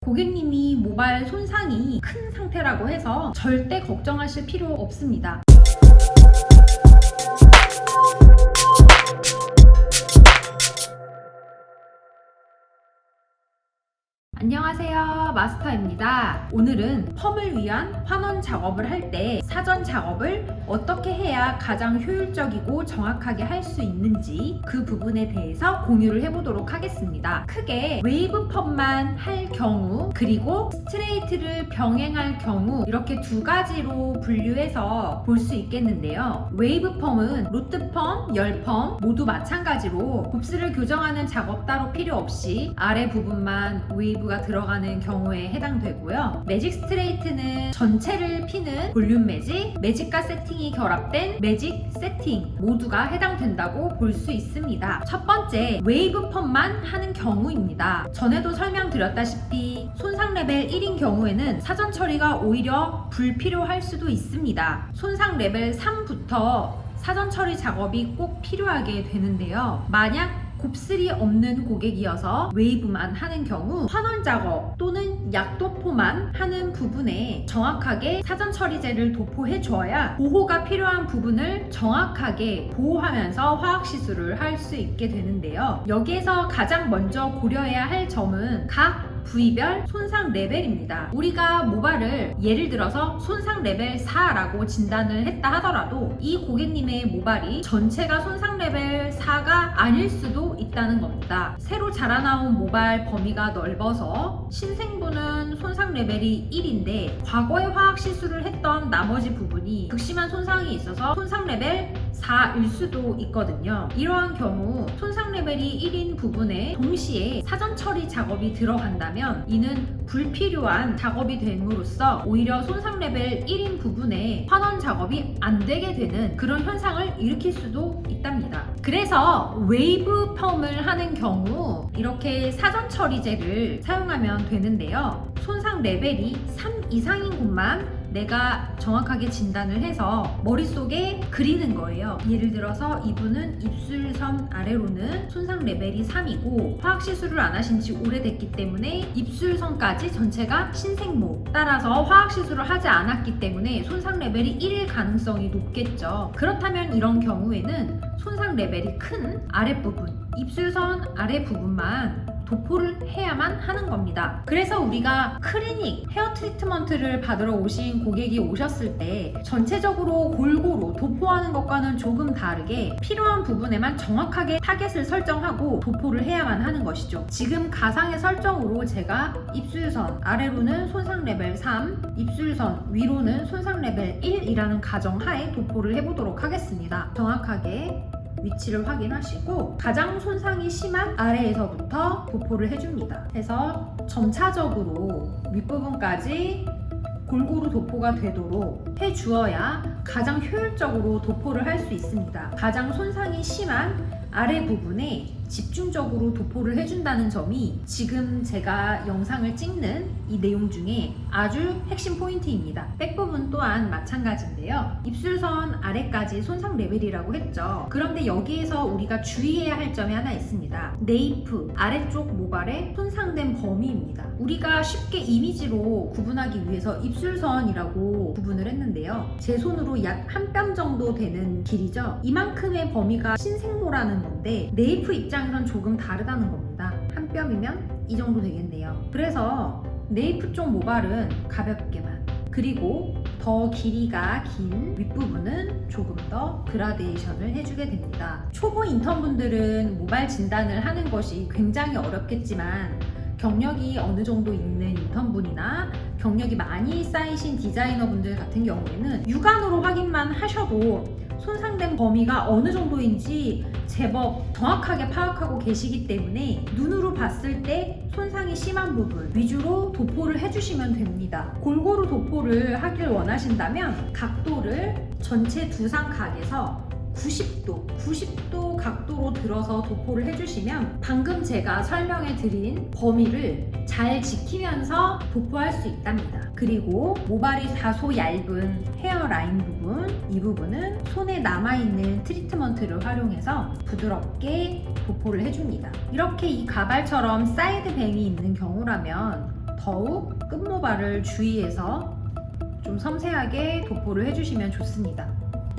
고객님이 모발 손상이 큰 상태라고 해서 절대 걱정하실 필요 없습니다. 안녕하세요, 마스터입니다. 오늘은 펌을 위한 환원 작업을 할 때 사전 작업을 어떻게 해야 가장 효율적이고 정확하게 할 수 있는지 그 부분에 대해서 공유를 해보도록 하겠습니다. 크게 웨이브 펌만 할 경우 그리고 스트레이트를 병행할 경우 이렇게 두 가지로 분류해서 볼 수 있겠는데요. 웨이브 펌은 루트 펌, 열 펌 모두 마찬가지로 곱슬을 교정하는 작업 따로 필요 없이 아래 부분만 웨이브가 들어가는 경우에 해당되고요. 매직 스트레이트는 전체를 피는 볼륨 매직, 매직과 세팅이 결합된 매직 세팅 모두가 해당된다고 볼 수 있습니다. 첫 번째, 웨이브 펌만 하는 경우입니다. 전에도 설명드렸다시피 손상 레벨 1인 경우에는 사전 처리가 오히려 불필요할 수도 있습니다. 손상 레벨 3부터 사전 처리 작업이 꼭 필요하게 되는데요. 만약 곱슬이 없는 고객이어서 웨이브만 하는 경우 환원 작업 또는 약도포만 하는 부분에 정확하게 사전 처리제를 도포해 줘야 보호가 필요한 부분을 정확하게 보호하면서 화학 시술을 할 수 있게 되는데요. 여기에서 가장 먼저 고려해야 할 점은 각 부위별 손상 레벨입니다. 우리가 모발을 예를 들어서 손상 레벨 4라고 진단을 했다 하더라도 이 고객님의 모발이 전체가 손상 레벨 4가 아닐 수도 있다는 겁니다. 새로 자라나온 모발 범위가 넓어서 신생부는 손상 레벨이 1인데 과거에 화학 시술을 했던 나머지 부분이 극심한 손상이 있어서 손상 레벨 4일 수도 있거든요. 이러한 경우 손상 레벨이 1인 부분에 동시에 사전 처리 작업이 들어간다면 이는 불필요한 작업이 됨으로써 오히려 손상 레벨 1인 부분에 환원 작업이 안 되게 되는 그런 현상을 일으킬 수도 있답니다. 그래서 웨이브 펌을 하는 경우 이렇게 사전 처리제를 사용하면 되는데요. 손상 레벨이 3 이상인 곳만 내가 정확하게 진단을 해서 머릿속에 그리는 거예요. 예를 들어서 이분은 입술선 아래로는 손상 레벨이 3이고 화학 시술을 안 하신 지 오래됐기 때문에 입술선까지 전체가 신생모, 따라서 화학 시술을 하지 않았기 때문에 손상 레벨이 1일 가능성이 높겠죠. 그렇다면 이런 경우에는 손상 레벨이 큰 아랫부분, 입술선 아래 부분만 도포를 해야만 하는 겁니다. 그래서 우리가 클리닉 헤어 트리트먼트를 받으러 오신 고객이 오셨을 때 전체적으로 골고루 도포하는 것과는 조금 다르게 필요한 부분에만 정확하게 타겟을 설정하고 도포를 해야만 하는 것이죠. 지금 가상의 설정으로 제가 입술선 아래로는 손상 레벨 3, 입술선 위로는 손상 레벨 1이라는 가정하에 도포를 해보도록 하겠습니다. 정확하게 위치를 확인하시고 가장 손상이 심한 아래에서부터 도포를 해줍니다. 해서 점차적으로 윗부분까지 골고루 도포가 되도록 해주어야 가장 효율적으로 도포를 할 수 있습니다. 가장 손상이 심한 아래 부분에 집중적으로 도포를 해준다는 점이 지금 제가 영상을 찍는 이 내용 중에 아주 핵심 포인트입니다. 백 부분 또한 마찬가지인데요. 입술선 아래까지 손상 레벨이라고 했죠. 그런데 여기에서 우리가 주의해야 할 점이 하나 있습니다. 네이프 아래쪽 모발의 손상된 범위입니다. 우리가 쉽게 이미지로 구분하기 위해서 입술선이라고 구분을 했는데요. 제 손으로 약 한 뼘 정도 되는 길이죠. 이만큼의 범위가 신생모라는 건데 네이프 입장에선 조금 다르다는 겁니다. 한 뼘이면 이 정도 되겠네요. 그래서 네이프 쪽 모발은 가볍게만, 그리고 더 길이가 긴 윗부분은 조금 더 그라데이션을 해주게 됩니다. 초보 인턴분들은 모발 진단을 하는 것이 굉장히 어렵겠지만 경력이 어느 정도 있는 인턴분이나 경력이 많이 쌓이신 디자이너분들 같은 경우에는 육안으로 확인만 하셔도 손상된 범위가 어느 정도인지 제법 정확하게 파악하고 계시기 때문에 눈으로 봤을 때 손상이 심한 부분 위주로 도포를 해주시면 됩니다. 골고루 도포를 하길 원하신다면 각도를 전체 두상각에서 90도 각도로 들어서 도포를 해주시면 방금 제가 설명해 드린 범위를 잘 지키면서 도포할 수 있답니다. 그리고 모발이 다소 얇은 헤어라인 부분, 이 부분은 손에 남아있는 트리트먼트를 활용해서 부드럽게 도포를 해줍니다. 이렇게 이 가발처럼 사이드 뱅이 있는 경우라면 더욱 끝모발을 주의해서 좀 섬세하게 도포를 해주시면 좋습니다.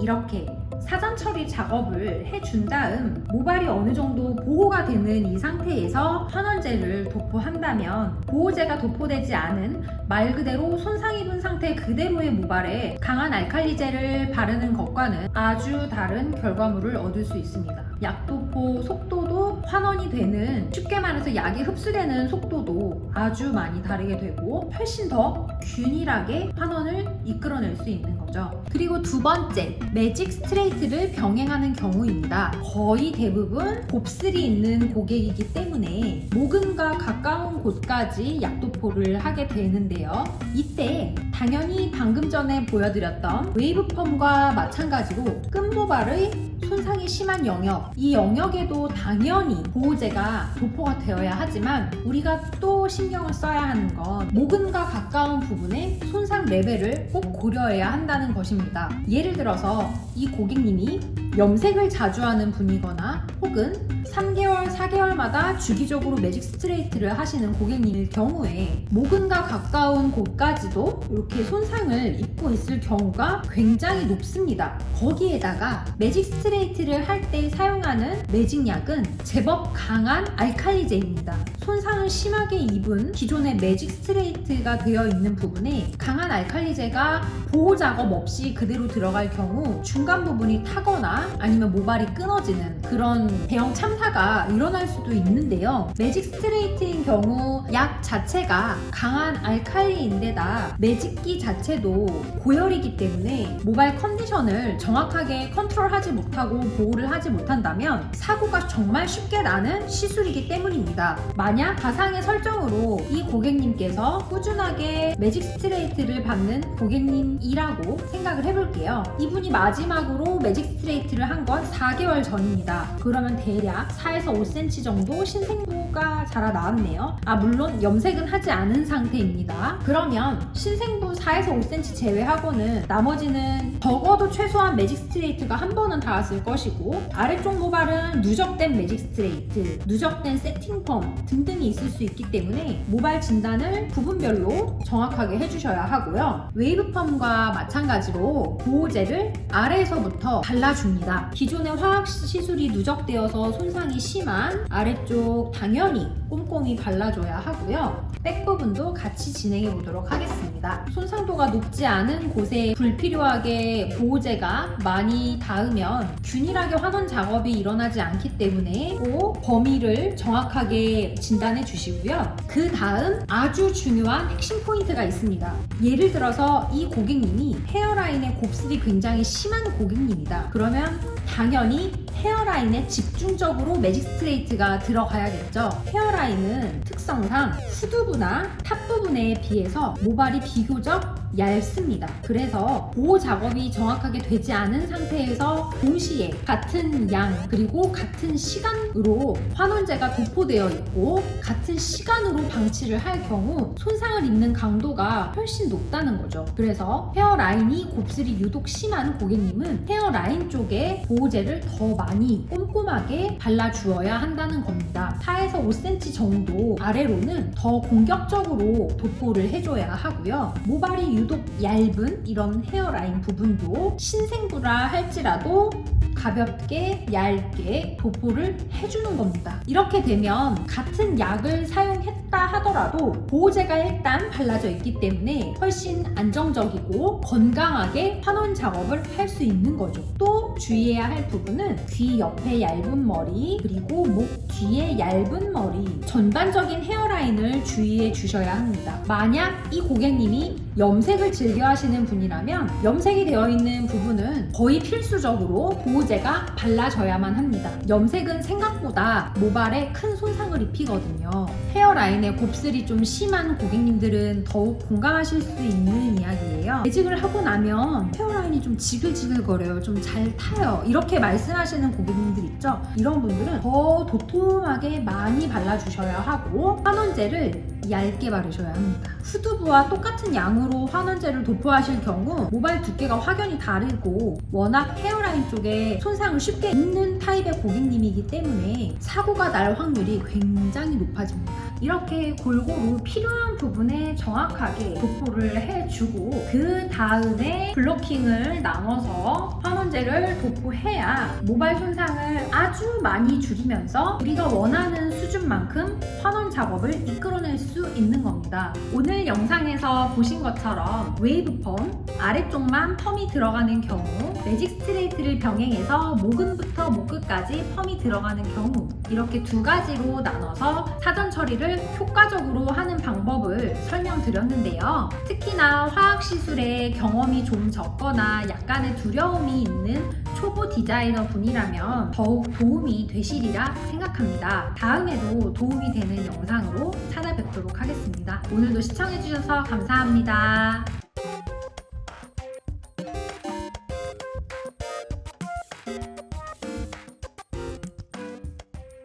이렇게 사전 처리 작업을 해준 다음 모발이 어느 정도 보호가 되는 이 상태에서 환원제를 도포한다면 보호제가 도포되지 않은 말 그대로 손상 입은 상태 그대로의 모발에 강한 알칼리제를 바르는 것과는 아주 다른 결과물을 얻을 수 있습니다. 약도포 속도도 환원이 되는, 쉽게 말해서 약이 흡수되는 속도도 아주 많이 다르게 되고 훨씬 더 균일하게 환원을 이끌어낼 수 있는 거죠. 그리고 두 번째, 매직 스트레이트를 병행하는 경우입니다. 거의 대부분 곱슬이 있는 고객이기 때문에 모근과 가까운 곳까지 약도포를 하게 되는데요. 이때 당연히 방금 전에 보여드렸던 웨이브펌과 마찬가지로 끝모발의 손상이 심한 영역, 이 영역에도 당연히 보호제가 도포가 되어야 하지만 우리가 또 신경을 써야 하는 건 모근과 가까운 부분의 손상 레벨을 꼭 고려해야 한다는 것입니다. 예를 들어서 이 고객님이 염색을 자주 하는 분이거나 혹은 3개월, 4개월마다 주기적으로 매직 스트레이트를 하시는 고객님일 경우에 모근과 가까운 곳까지도 이렇게 손상을 입고 있을 경우가 굉장히 높습니다. 거기에다가 매직 스트레이트를 할 때 사용하는 매직약은 제법 강한 알칼리제입니다. 손상을 심하게 입은 기존의 매직 스트레이트가 되어 있는 부분에 강한 알칼리제가 보호 작업 없이 그대로 들어갈 경우 중간 부분이 타거나 아니면 모발이 끊어지는 그런 대형 참사가 일어날 수도 있는데요. 매직 스트레이트인 경우 약 자체가 강한 알칼리인데다 매직기 자체도 고열이기 때문에 모발 컨디션을 정확하게 컨트롤하지 못하고 보호를 하지 못한다면 사고가 정말 쉽게 나는 시술이기 때문입니다. 만약 가상의 설정으로 이 고객님께서 꾸준하게 매직 스트레이트를 받는 고객님이라고 생각을 해볼게요. 이분이 마지막으로 매직 스트레이트를 한 건 4개월 전입니다. 그러면 대략 4에서 5cm 정도 신생부가 자라 나왔네요. 물론 염색은 하지 않은 상태입니다. 그러면 신생부 4에서 5cm 제외하고는 나머지는 적어도 최소한 매직 스트레이트가 한 번은 닿았을 것이고 아래쪽 모발은 누적된 매직 스트레이트, 누적된 세팅펌 등등이 있을 수 있기 때문에 모발 진단을 부분별로 정확하게 해주셔야 하고요. 웨이브펌과 마찬가지로 보호제를 아래에서부터 발라줍니다. 기존의 화학 시술이 누적되어서 손상이 심한 아래쪽 당연히 꼼꼼히 발라줘야 하고요. 백 부분도 같이 진행해 보도록 하겠습니다. 손상도가 높지 않은 곳에 불필요하게 보호제가 많이 닿으면 균일하게 환원 작업이 일어나지 않기 때문에 꼭 범위를 정확하게 진단해 주시고요. 그 다음 아주 중요한 핵심 포인트가 있습니다. 예를 들어서 이 고객님이 헤어라인에 곱슬이 굉장히 심한 고객님이다. 그러면 당연히 헤어라인에 집중적으로 매직 스트레이트가 들어가야겠죠. 헤어라인은 특성상 후두부나 탑 부분에 비해서 모발이 비교적 얇습니다. 그래서 보호 작업이 정확하게 되지 않은 상태에서 동시에 같은 양 그리고 같은 시간으로 환원제가 도포되어 있고 같은 시간으로 방치를 할 경우 손상을 입는 강도가 훨씬 높다는 거죠. 그래서 헤어라인이 곱슬이 유독 심한 고객님은 헤어라인 쪽에 보호제를 더 많이 꼼꼼하게 발라주어야 한다는 겁니다. 4에서 5cm 정도 아래로는 더 공격적으로 도포를 해줘야 하고요. 모발이 유독 얇은 이런 헤어라인 부분도 신생부라 할지라도 가볍게 얇게 도포를 해주는 겁니다. 이렇게 되면 같은 약을 사용했다 하더라도 보호제가 일단 발라져 있기 때문에 훨씬 안정적이고 건강하게 환원 작업을 할 수 있는 거죠. 또 주의해야 할 부분은 귀 옆에 얇은 머리 그리고 목 뒤에 얇은 머리 전반적인 헤어라인을 주의해 주셔야 합니다. 만약 이 고객님이 염색을 즐겨 하시는 분이라면 염색이 되어 있는 부분은 거의 필수적으로 보호제가 발라져야만 합니다. 염색은 생각보다 모발에 큰 손상을 입히거든요. 헤어라인에 곱슬이 좀 심한 고객님들은 더욱 공감하실 수 있는 이야기예요. 매직을 하고 나면 헤어라인이 좀 지글지글거려요. 좀 잘 타요. 이렇게 말씀하시는 고객님들 있죠? 이런 분들은 더 도톰하게 많이 발라주셔야 하고 환원제를 얇게 바르셔야 합니다. 후두부와 똑같은 양으로 환원제를 도포하실 경우 모발 두께가 확연히 다르고 워낙 헤어라인 쪽에 손상을 쉽게 입는 타입의 고객님이기 때문에 사고가 날 확률이 굉장히 높아집니다. 이렇게 골고루 필요한 부분에 정확하게 도포를 해주고 그 다음에 블로킹을 나눠서 환원제를 도포해야 모발 손상을 아주 많이 줄이면서 우리가 원하는 수준만큼 환원 작업을 이끌어낼 수 있는 겁니다. 오늘 영상에서 보신 것처럼 웨이브 펌, 아래쪽만 펌이 들어가는 경우, 매직 스트레이트를 병행해서 목근부터 목끝까지 펌이 들어가는 경우, 이렇게 두 가지로 나눠서 사전 처리를 효과적으로 하는 방법을 설명드렸는데요. 특히나 화학시술에 경험이 좀 적거나 약간의 두려움이 있는 초보 디자이너 분이라면 더욱 도움이 되시리라 생각합니다. 다음에도 도움이 되는 영상으로 찾아뵙도록 하겠습니다. 오늘도 시청해주셔서 감사합니다.